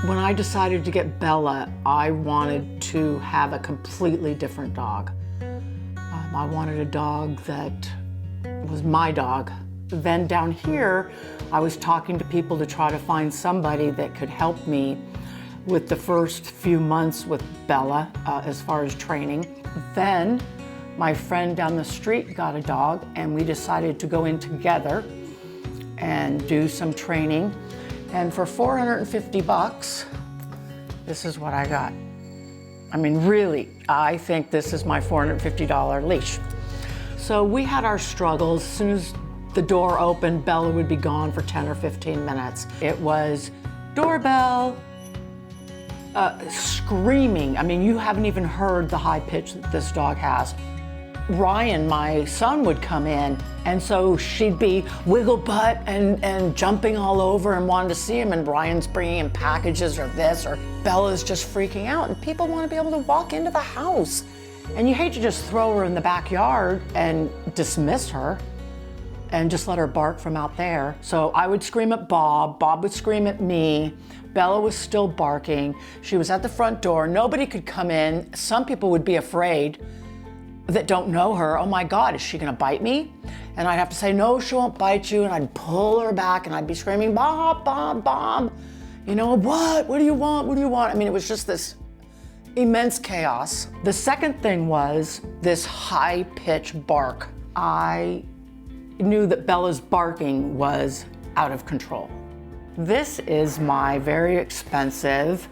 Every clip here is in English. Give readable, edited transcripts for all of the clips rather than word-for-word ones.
When I decided to get Bella, I wanted to have a completely different dog. I wanted a dog that was my dog. Then down here, I was talking to people to try to find somebody that could help me with the first few months with Bella as far as training. Then my friend down the street got a dog and we decided to go in together and do some training. And for 450 bucks, this is what I got. I mean, really, I think this is my $450 leash. So we had our struggles. As soon as the door opened, Bella would be gone for 10 or 15 minutes. It was doorbell, screaming. I mean, you haven't even heard the high pitch that this dog has. Ryan, my son, would come in, and so she'd be wiggle butt and jumping all over and wanting to see him, and Ryan's bringing in packages or this, or Bella's just freaking out, and people want to be able to walk into the house. And you hate to just throw her in the backyard and dismiss her and just let her bark from out there. So I would scream at Bob, Bob would scream at me, Bella was still barking, she was at the front door, nobody could come in, some people would be afraid that don't know her. Oh my God, is she gonna bite me? And I'd have to say, no, she won't bite you. And I'd pull her back and I'd be screaming, Bob, Bob, Bob. You know, what do you want? What do you want? I mean, it was just this immense chaos. The second thing was this high pitch bark. I knew that Bella's barking was out of control. This is my very expensive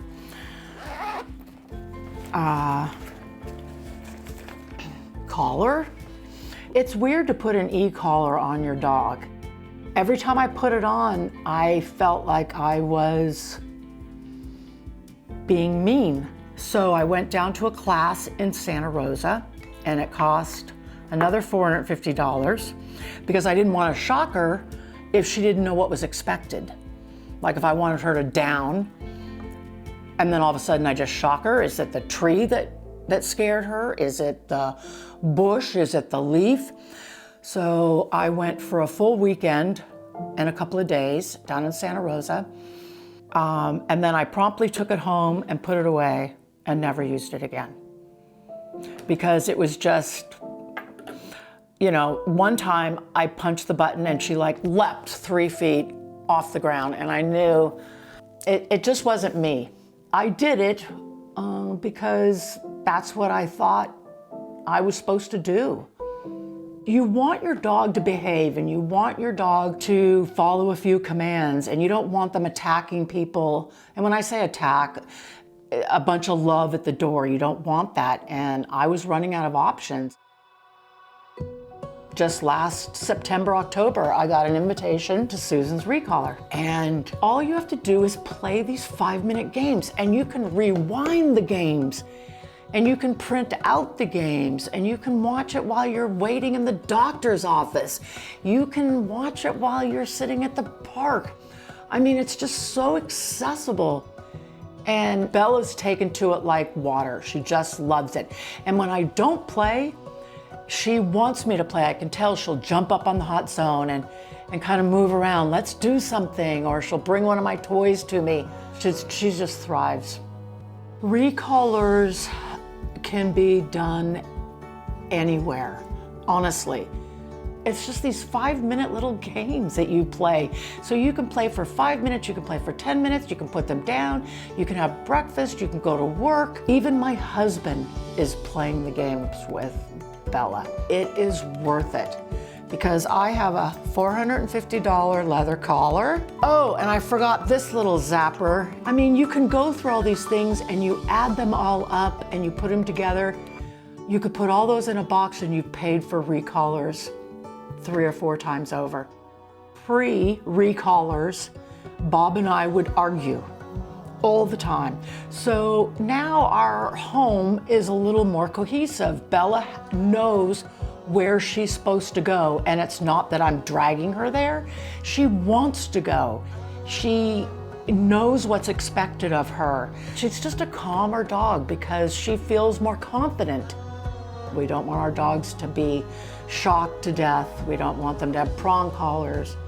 collar. It's weird to put an e-collar on your dog. Every time I put it on, I felt like I was being mean. So I went down to a class in Santa Rosa and it cost another $450 because I didn't want to shock her if she didn't know what was expected. Like if I wanted her to down and then all of a sudden I just shock her, is it the tree that scared her? Is it the bush? Is it the leaf? So I went for a full weekend and a couple of days down in Santa Rosa. And then I promptly took it home and put it away and never used it again. Because it was just, you know, one time I punched the button and she like leapt 3 feet off the ground and I knew it just wasn't me. I did it because that's what I thought I was supposed to do. You want your dog to behave and you want your dog to follow a few commands and you don't want them attacking people. And when I say attack, a bunch of love at the door, you don't want that. And I was running out of options. Just last September, October, I got an invitation to Susan's Recaller. And all you have to do is play these 5-minute games and you can rewind the games and you can print out the games and you can watch it while you're waiting in the doctor's office. You can watch it while you're sitting at the park. I mean, it's just so accessible. And Bella's taken to it like water. She just loves it. And when I don't play, she wants me to play. I can tell she'll jump up on the hot zone and kind of move around. Let's do something. Or she'll bring one of my toys to me. She just thrives. Recallers can be done anywhere, honestly. It's just these 5-minute little games that you play. So you can play for 5 minutes, you can play for 10 minutes, you can put them down, you can have breakfast, you can go to work. Even my husband is playing the games with Bella. It is worth it because I have a $450 leather collar. Oh, and I forgot this little zapper. I mean, you can go through all these things and you add them all up and you put them together. You could put all those in a box and you've paid for recallers 3 or 4 times over. Pre-recallers, Bob and I would argue all the time. So now our home is a little more cohesive. Bella knows where she's supposed to go, and it's not that I'm dragging her there. She wants to go. She knows what's expected of her. She's just a calmer dog because she feels more confident. We don't want our dogs to be shocked to death. We don't want them to have prong collars.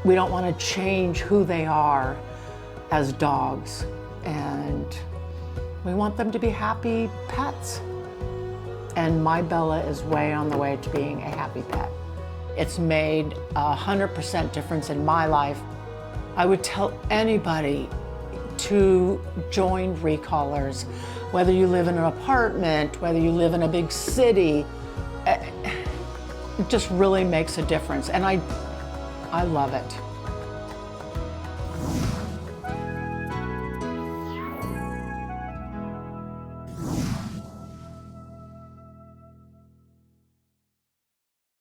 We don't want to change who they are. as dogs, and we want them to be happy pets. And my Bella is way on the way to being a happy pet. It's made 100% difference in my life. I would tell anybody to join Recallers, whether you live in an apartment, whether you live in a big city. It just really makes a difference, and I love it.